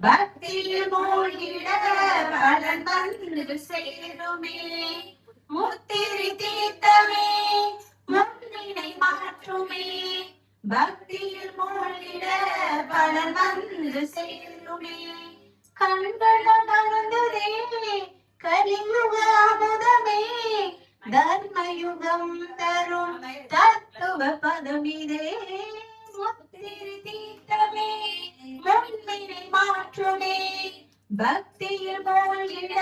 பக்தியில் மூழ்கிட பலன் வந்து சேருமே. முத்திரை தீர்த்தமே முன்னினை மாற்றுமே. பக்தியில் மூழ்கிட பலன் வந்து சேருமே. கண்கள் மறந்ததே கலியுக அமுதமே. தர்மயுகம் தரும் தத்துவ பதமிதே. முத்திரை தீர்த்தமே முன்னினை மாற்றுமே. பக்தியில் மூழ்கிட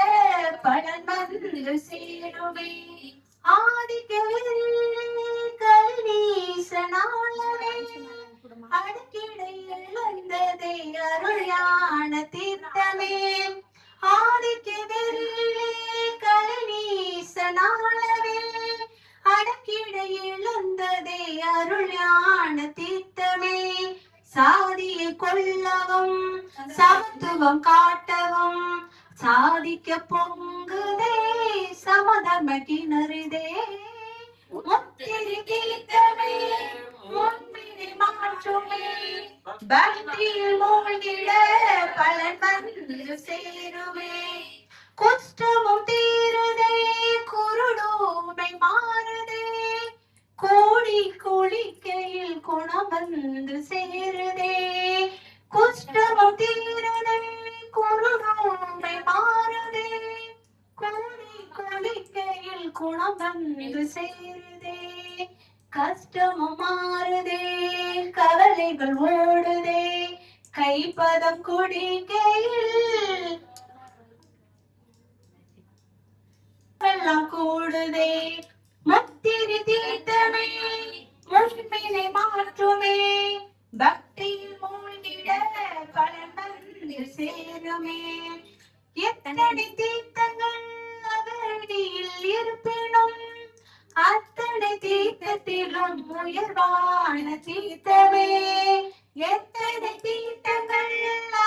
பலன் வந்து சேருமே. ஆதிக்கவில் கல்வீசனாளவே அடக்கிடையில் வந்ததே அருளான தீர்த்தமே. ஆதிக்கவில் கல்வீசனாளவே அடக்கிடையில் வந்ததே அருளான தீர்த்தமே. சாதியை கொள்ளவும் சமத்துவம் காட்டவும் சாதிக்க பொங்குதே சமதர்ம கிணறுதே. முத்திரை தீர்த்தமே முன்னினை மாற்றுமே. பக்தியில் மூழ்கிட பலன் வந்து சேருமே. குஷ்டமும் தீருதே குருடூமை மாறுதே. கோடி குளிக்கையில் குணம் வந்து சேருதே. குஷ்டமும் தீருதே குருடூமை மாறுதே. கோடி குளிக்கையில் குணம் வந்து சேருதே. கஷ்டமும் மாறுதே கவலைகள் ஓடுதே. கைப்பதம் குடிக்கையில் எல்லாம் கூடுதே. முத்திரை தீர்த்தமே முன்னினை மாற்றுமே. பக்தியில் மூழ்கிட பலன் வந்து சேருமே. எத்தனை தீர்த்தங்கள் அவரடியில் இருப்பினும் அத்தனை தீர்த்தத்திலும் உயர்வான தீர்த்தமே. எத்தனை தீர்த்தங்கள்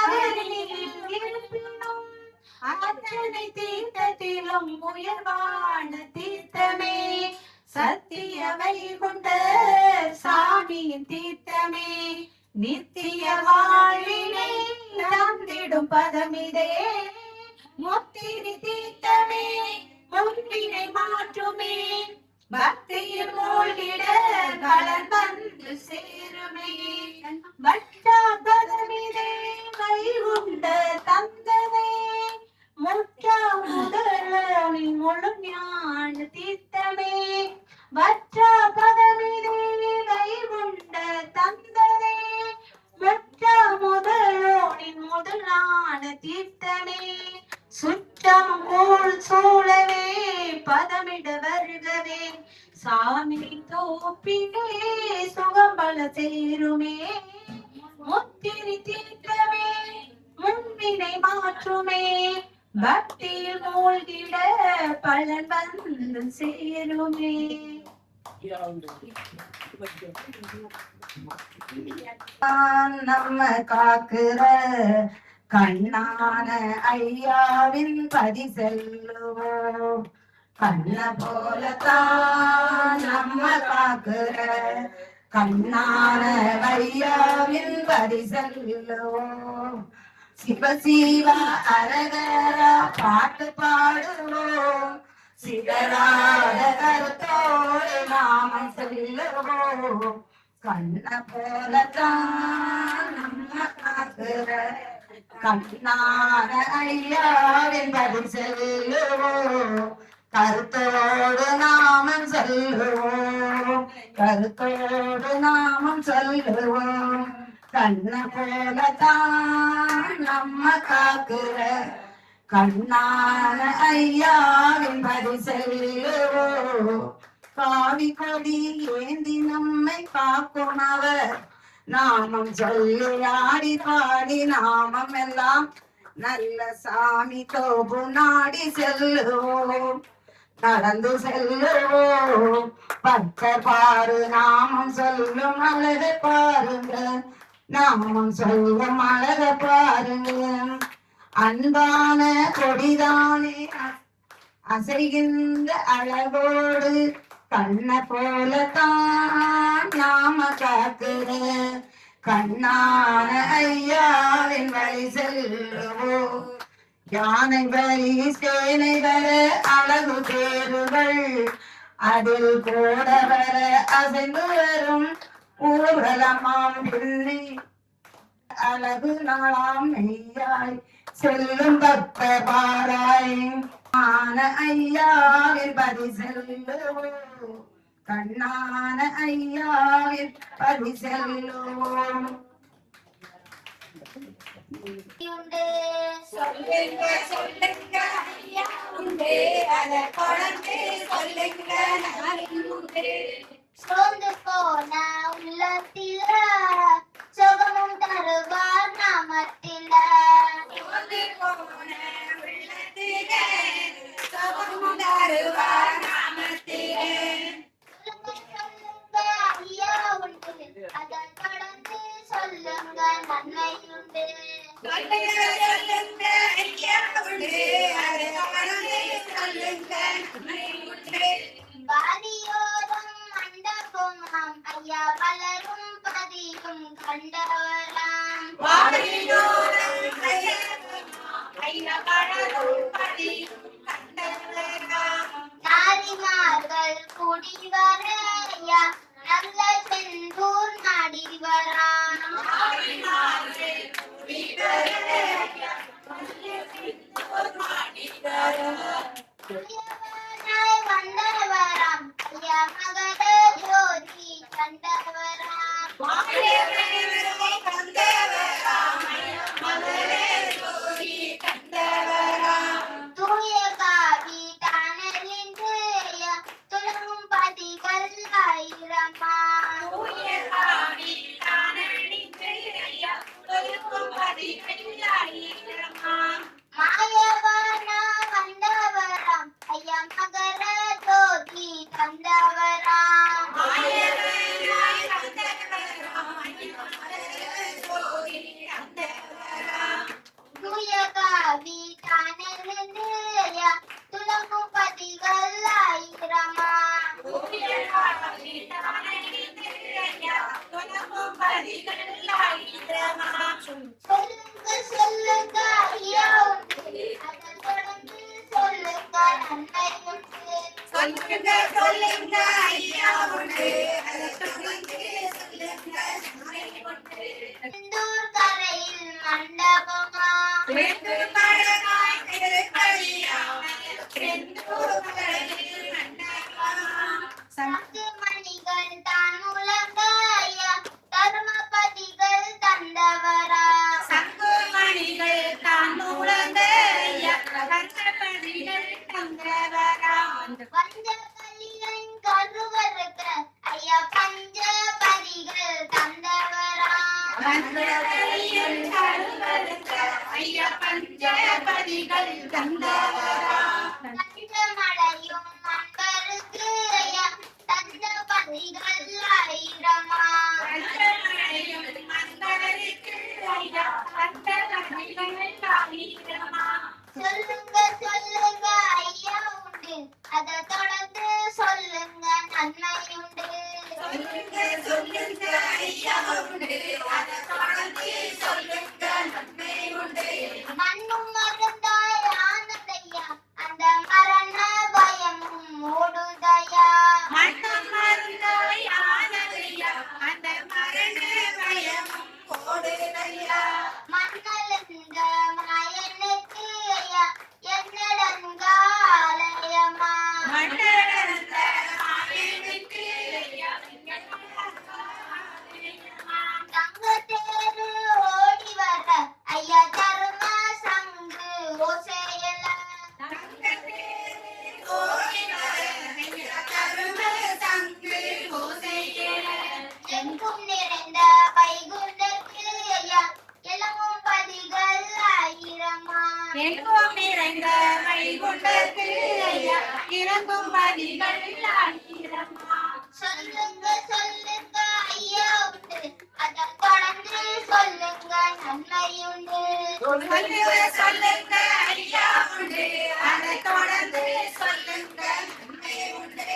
அவரடியில் இருப்பினும் அத்தனை தீர்த்தத்திலும் உயர்வான தீர்த்தமே. சத்திய வைகுண்ட சாமியின் தீர்த்தமே. நித்திய வாழ்வினை தந்திடும் பதமிதே. முத்திரை தீர்த்தமே முன்னினை மாற்றுமே. பக்தியில் மூழ்கிட பலன் வந்து சேருமே. வட்டா பதமிதே வைகுண்ட தந்ததே. முற்றா முதலின் முழு ஞான தீர்த்தமே. வற்றா பதமிதே வைகுண்ட தந்ததே. முற்றா முதலோனின் முதலான தீர்த்தமே. சுற்றம் போல் சூழவே பதமிட வருகவே. சாமி தோப்பிலே சுகம் பல சேருமே. முத்திரை தீர்த்தமே முன்னினை மாற்றுமே. பக்தியில் மூழ்கிட பலன் வந்து சேருமே. நம்ம காக்குற கண்ணான ஐயாவின் பதி செல்லுவோம். கண்ண போலத்தான் நம்ம காக்குற கண்ணான ஐயாவின் பதி செல்லுவோம். சிவ சிவ அரகரா பாட்டு பாடுவோம். சிதறாத கருத்தோடு நாமம் சொல்லுவோம். கண்ண போலத்தான் நம்ம காக்குற கண்ணான ஐயாவின் பதி செல்லுவோம். கருத்தோடு நாமம் சொல்லுவோம். கருத்தோடு நாமம் சொல்லுவோம். கண்ண போலத்தான் நம்ம காக்குற கண்ணான ஐயாவின் பதி செல்லுவோம். காவி கொடி ஏந்தி நம்மை காக்கும் அவர். நாமம் சொல்லி ஆடி பாடி நாமம் எல்லாம் நல்ல சாமி தோப்பு நாடி செல்லுவோம். நடந்து செல்லுவோம். பக்தர் பாரு நாமம் சொல்லும் அழகு பாருங்க. நாமம் சொல்லும் அழக பாருங்க. அன்பான கொடிதானே அசைகின்ற அழகோடு கண்ண போலத்தான் நாம காக்குற கண்ணான ஐயாவின் வழி செல்லுவோம். யானை வரி சேனை வர அழகு தேருகள் அதில் கூட வர அசைந்து வரும் ஊர்வலமாம் பிள்ளி அழகு நாளாம் மெய்யாய் செல்லும் பக்த பாராய் ஆன ஐயாவில் பதி செல்லுவோம். கண்ணான ஐயாவில் பதி செல்லுவோம். சொல்லுங்க சொல்லுங்க ஐயா உண்டு அதை குழந்தை சொல்லுங்க உண்டு. சோர்ந்து போன உள்ளத்தில சுகமும் தருவார் நாமத்தில. சோர்ந்து போன உள்ளத்தில சுகமும் தருவார் நாமத்திலே. சொல்லுங்க ஐயா உண்டு அதை தொடர்ந்து சொல்லுங்க நன்மை உண்டு. சொல்லுங்க சொல்லுங்க ஐயா உண்டு அதை குழந்தை சொல்லுங்க நன்மை உண்டு. பாதியோரம் மண்டபமாம் ஐயா வளரும் பதியும் கண்டவராம். வாடியோரம் ஐயா வளரும் பதியும் கண்டவராம். நாரிமார்கள் கூடி வர ஐயா நல்ல செந்தூர் நாடி வராம். துயவனாய் வந்தவராம் ஐயா மகர ஜோதி கண்டவராம். தூய காவி தானறிந்து ஐயா துலகும் பதிகள் ஆயிரமா. மாயவனா வந்தவராம் ஐயா மகர ஜோதி தந்தவராம். தூய காவி தானறிந்து ஐயா துலகும் பதிகள் ஆயிரமா. சொல்லுங்க சொல்லுங்க ஐயா உண்டு அதை தொடர்ந்து சொல்லுங்க நன்மை உண்டு. சொல்லுங்க சொல்லுங்க ஐயா உண்டு அதை தொடர்ந்து சொல்லுங்க நன்மை உண்டு. செந்தூர் கரையில் மண்டபமா செந்தூர் மழகாய் திருக்கழியா செந்தூர் கரையில் மண்டபம். சங்கு மணிகள் தான் உலக ஐயா தர்மபதிகள் தந்தவரா. சங்குமணிகள் தான் உலக கர்த்தபதிகள் தந்தவராம். வஞ்ச கலியன் கருவருக்க ஐயா பஞ்சபதிகள் தந்தவரா. பஞ்சபதிகள் கருவருக்க ஐயா பஞ்சபதிகள் தந்தவராம். பஞ்சமலையும் அன்பருக்கு ஐயா தந்தபதிகள் ஆயிரமா. பஞ்சமலையும் மந்தருக்கு ஐயா பஞ்சபதிகள் ஆயிரமாம். சொல்லுங்க சொல்லுங்க ஐயா உண்டு அதை தொடர்ந்து சொல்லுங்க நன்மை உண்டு. சொல்லுங்க சொல்லுங்க ஐயா உண்டு அதை தொடர்ந்து சொல்லுங்க நன்மை உண்டு. மண்ணும் மருந்தாய் ஆனதையா அந்த மரண பயமும் ஓடுதையா. மண்ணும் மருந்தாய் ஆனதையா அந்த மரண பயமும் ஓடுதையா. மண்ணலந்த மாயனுக்கு ஐயா என்னடங்காலயமா. மண்டலந்த மாயனுக்கு ஐயா தங்கத்தேரு ஓடி வர ஐயா தரும சங்கு ஓசையல. எங்கும் நிறைந்த வைகுண்டத்தில் ஐயா எல்லவும் பதிகள் ஆயிரமா. எங்கும் நிறைந்த வைகுண்டத்து ஐயா இறங்கும் பதிகள் ஆயிரமா. சொல்லுங்க சொல்லுங்க ஐயா உண்டு அதை தொடர்ந்து சொல்லுங்க நன்மை உண்டு. சொல்லுங்க சொல்லுங்க ஐயா உண்டு அதை தொடர்ந்து சொல்லுங்க நன்மை உண்டு.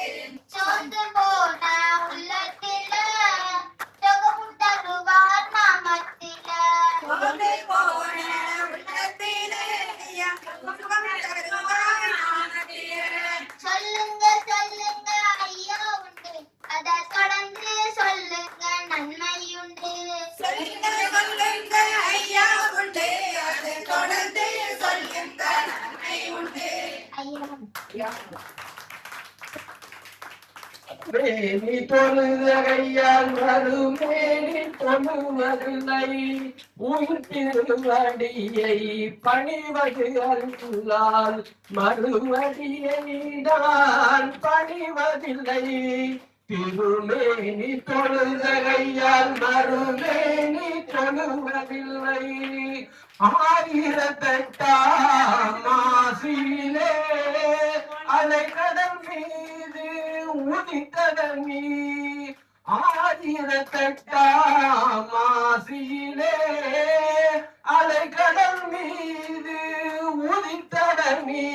சோர்ந்து போன உள்ளத்தில சுகமும் தருவார் சொல்லுங்க ஐயா உண்டு அதை தொடர்ந்து சொல்லுங்க நன்மை உண்டு. மேனி தொழுகையால் மறுமேனி தொழுவதில்லை உன் திருவடியை பணிவது அல்லால் மறுவடியை நான் பணிவதில்லை. திருமேனி தொழுகையால் மறுமேனி தொழுவதில்லை. ஆயிரத்தெட்டாம் மாசிலே அலைக்கடல் மீது உதித்ததன் நீ. ஆயிரத்தெட்டாம் மாசிலே அலைக்கடல் மீது உதித்ததன் நீ.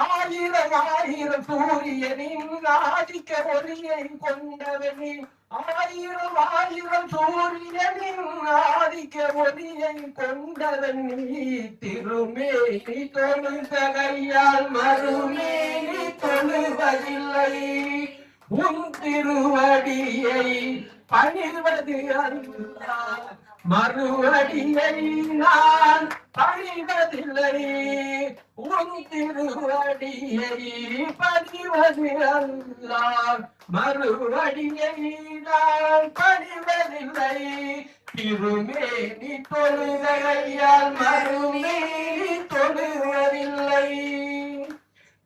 ஆயிரம் ஆயிரம் சூரியனின் ஆதிக்க ஒளியை கொண்டவனி. ஆயிரம் ஆயிரம் சூரியனின் ஆதிக்க ஒளியை கொண்டவன் நீ. திருமேனி தொழுகையால் மறுமேனி தொழுவதில்லை உன் திருவடியை பணிவது அல்லால் மறுவடியை நான் பணிவதில்லை. உன் திருவடியை பணிவது அல்லால் மறுவடியை நான் பணிவதில்லை. திருமேனி தொழுகையால் மறுமேனி தொழுவதில்லை.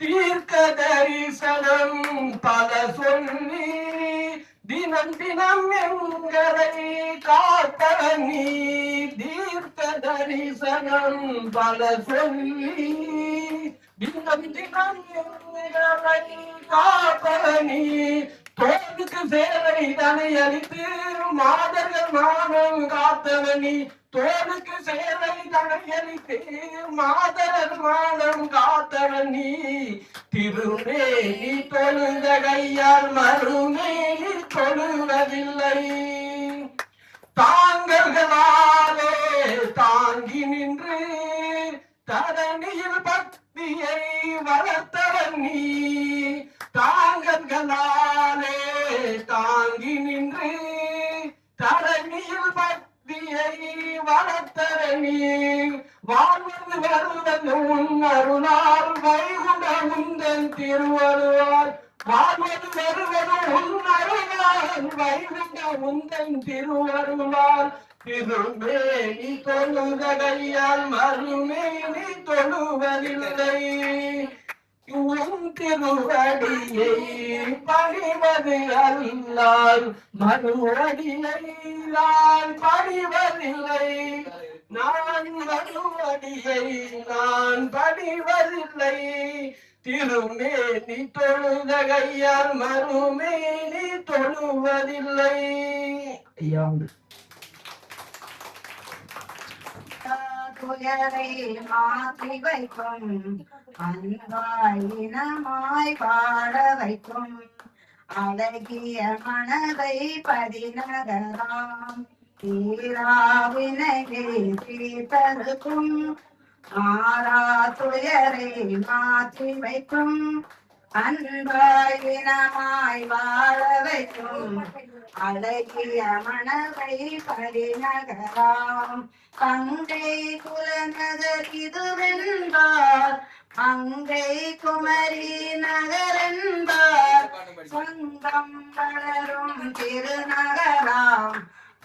தீர்க்க தரிசனம் பல சொல்லி தினம் தினம் எங்களை காத்தவன் நீ. தீர்க்க தரிசனம் பல சொல்லி தினம் தினம் எங்களை காத்தவன் நீ. தோளுக்கு சேலை தனை அளித்து மாதர்கள் மானம் காத்தவன் நீ. தோளுக்கு சேலை தனை அளித்து மாதர் மானம் காத்தவன் நீ. திருமேனி தொழுகையால் மறுமேனி தொழுவதில்லை. தாங்கல்களாலே தாங்கி நின்று தரணியில் பக்தியை வளர்த்தவன் நீ. தாங்கல்களாலே தாங்கி நின்று தரணியில் பக்தியை வளர்த்தவன் நீ. வாழ்வது வருவது உன் அருளால் வைகுண்ட உந்தன் திருவருளால். வாழ்வது வருவது உன் அருளால் வைகுண்ட உந்தன் திருவருளால். திருமேனி தொழுகையால் மறுமேனி தொழுவதில்லை உன் திருவடியை பணிவது அல்லால் மறுவடியை நான் பணிவதில்லை. நான் மறுவடியை நான் பணிவதில்லை. திருமேனி தொழுகையால் மறுமேனி தொழுவதில்லை. ஐயா துயரை மாற்றி வைக்கும் அன்பாயினமாய் வாழ வைக்கும் அழகிய மனதை பதிநகராம் தீராவினையை தீர்த்தருக்கும் மாறா துயரை மாற்றி வைக்கும் அன்பாயினமாய் வாழ வைக்கும் அழகிய மனதை பதிநகராம். கங்கை குலநகர் இதுவென்றார் அங்கை குமரி நகரென்றார். சொந்தம் வளரும் திருநகராம்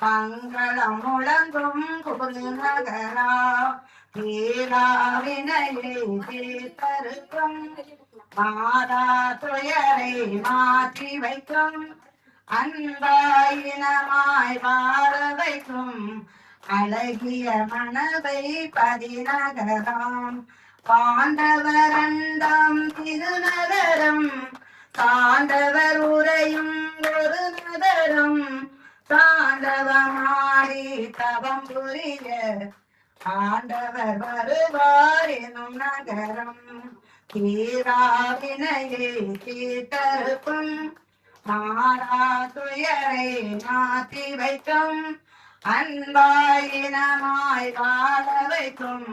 மங்களம் முழங்கும் குருநகராம். தீராவினையை தீர்த்தருக்கும் மாறா துயரை மாற்றி வைக்கும் அன்பாயினமாய் வாழ வைக்கும் அழகிய மனதை பதிநகராம். பாண்டவரண்டம் திருநகரம் தாண்டவர் உரையும் ஒரு நகரம். தாண்டவமாடி தவம் புரிய ஆண்டவர் வருவார் எனும் நகரம். தீராவினையை தீர்த்தருக்கும் மாறா துயரை மாற்றி வைக்கும் அன்பாயினமாய் வாழ வைக்கும்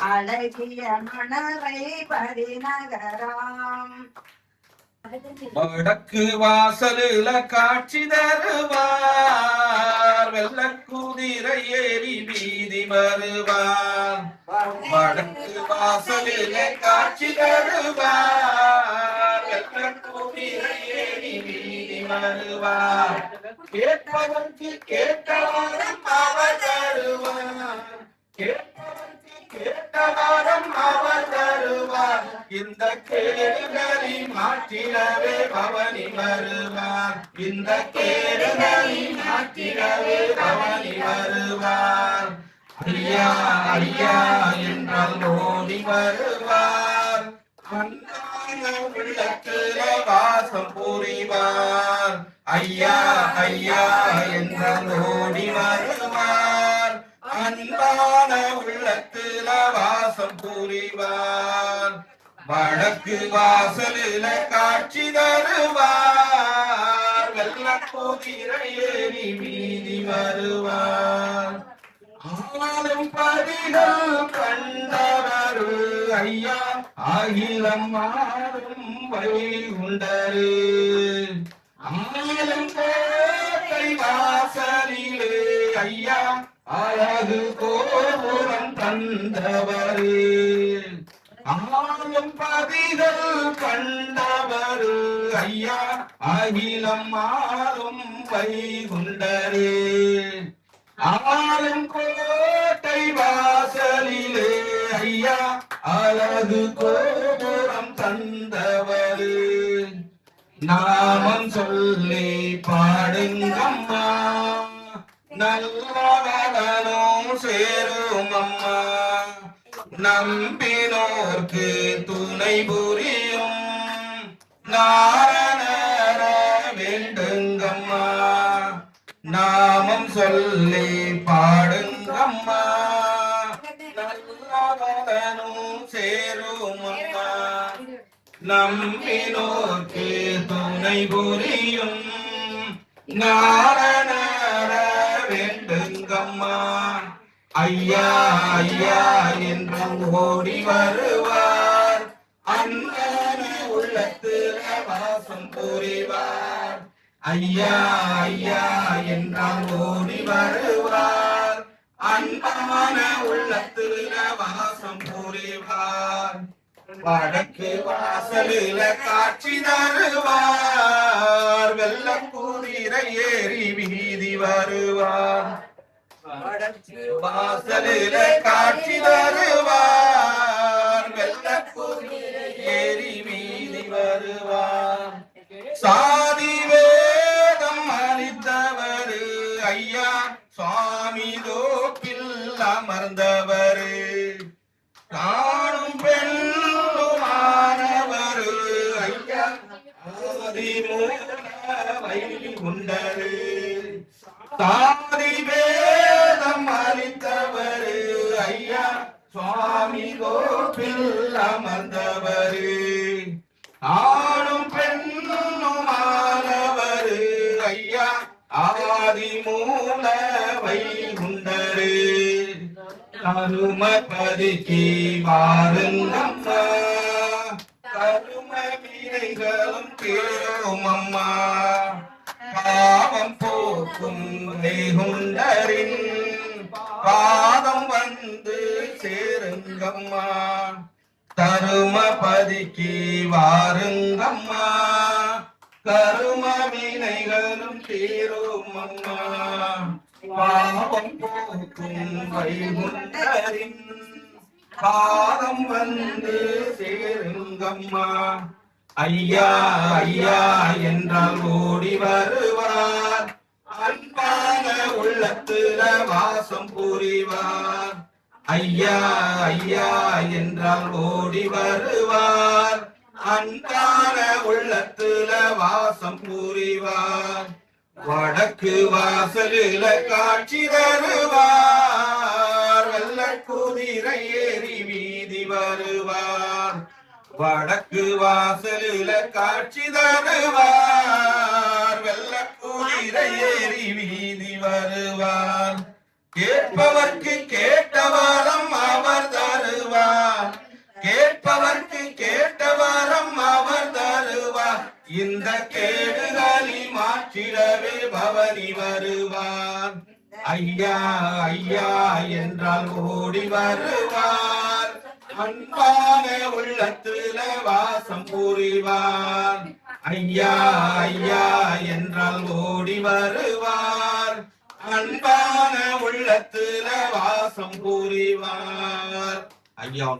அழகிய மனதை பதிநகராம். வடக்கு வாசலில காட்சி தருவார், வெள்ள குதிரை ஏறி வீதி வருவார். வடக்கு வாசலில காட்சி தருவார், வெள்ள குதிரை ஏறி வீதி வருவார். கேட்பவர்க்கு கேட்டவாரம் அவர் தருவார், கேட்பவர்க்கு கேட்டவாரம் அவர் தருவார். இந்த கேடுகளை மாற்றிடவே பவனி வருவார், இந்த கேடுகளை மாற்றிடவே பவனி வருவார். ஐயா ஐயா என்றால் ஓடி வருவார், அன்பான உள்ளத்தில வாசம் புரிவார். ஐயா ஐயா என்றால் ஓடி வருவார், அன்பான உள்ளத்தில வாசம் புரிவார். வடக்கு வாசலில காட்சி தருவார், வெள்ள குதிரை ஏறி வீதி வருவார். ஆளும் பதிகள் கண்டவரு ஐயா, அகிலம் ஆளும் வைகுண்டரு. ஆளும் கோட்டை வாசலிலே ஐயா, அழகு கோபுரம் தந்தவரு. ஆளும் பதிகள் கண்டவரு ஐயா, அகிலம் ஆளும் வைகுண்டரு. ஆளும் கோட்டை வாசலிலே ஐயா, அழகு கோபுரம் தந்தவரு. நாமம் சொல்லி பாடுங்கம்மா, நல்லவனும் சேரும் அம்மா. நம்பினோர்க்கு துணை புரியும் நாரணர வேண்டுங்கம்மா. நாமம் சொல்லி பாடுங்கம்மா, நல்லவனும் சேரும் அம்மா. நம்பினோர்க்கு துணை புரியும் நாரணர வேண்டுங்கம்மா. ஐயா ஐயா என்றும் ஓடி வருவார், அன்பான உள்ளத்தில வாசம் புரிவார். ஐயா ஐயா என்றால் ஓடி வருவார், அன்பான உள்ளத்தில வாசம் புரிவார். வடக்கு வாசலில காட்சி தருவார், வெள்ள குதிரை ஏறி வீதி வருவார். வடக்கு வாசலில காட்சி தருவார், வெள்ள குதிரை ஏறி வீதி வருவார். சாதி வேதம் அளித்தவரு ஐயா, சுவாமி தோப்பில் அமர்ந்தவரு. காணும் பெண்ணுமானவரு ஐயா, வைகுண்டரு. சாதி வேதம் அளித்தவரு ஐயா, சுவாமி தோப்பில் அமர்ந்தவரு. ஆணும் பெண்ணுமானவரு ஐயா, ஆதி மூல வைகுண்டரு. கருமபதிக்கு வாருங்கம்மா, கரும வினைகளும் தீரும் அம்மா. பாவம் போக்கும் வைகுண்டரின் பாதம் வந்து சேருங்கம்மா. கருமபதிக்கு வாருங்கம்மா, கரும வினைகளும் தீரும் அம்மா. பாவம் போக்கும் வைகுண்டரின் பாதம் வந்து சேருங்கம்மா. ஐயா ஐயா என்றால் ஓடி வருவார், அன்பான உள்ளத்தில வாசம் புரிவார். ஐயா ஐயா என்றால் ஓடி வருவார், அன்பான உள்ளத்தில வாசம் புரிவார். வடக்கு வாசலில காட்சி தருவார், வெள்ள குதிரை ஏறி வீதி வருவார். வடக்கு வாசலில காட்சி தருவார், வெள்ள குதிரை ஏறி வீதி வருவார். கேட்பவர்க்கு கேட்டவரம் அவர் தருவார், கேட்பவர்க்கு கேட்டவரம் அவர் தருவார். இந்த கேடுகளில் மாற்றிடவே பவனி வருவார். ஐயா ஐயா என்றால் ஓடி வருவார். அன்பான உள்ளத்துல வாசம் புரிவார். ஐயா ஐயா என்றால் ஓடி வருவார். அன்பான உள்ளத்துல வாசம் புரிவார். ஐயா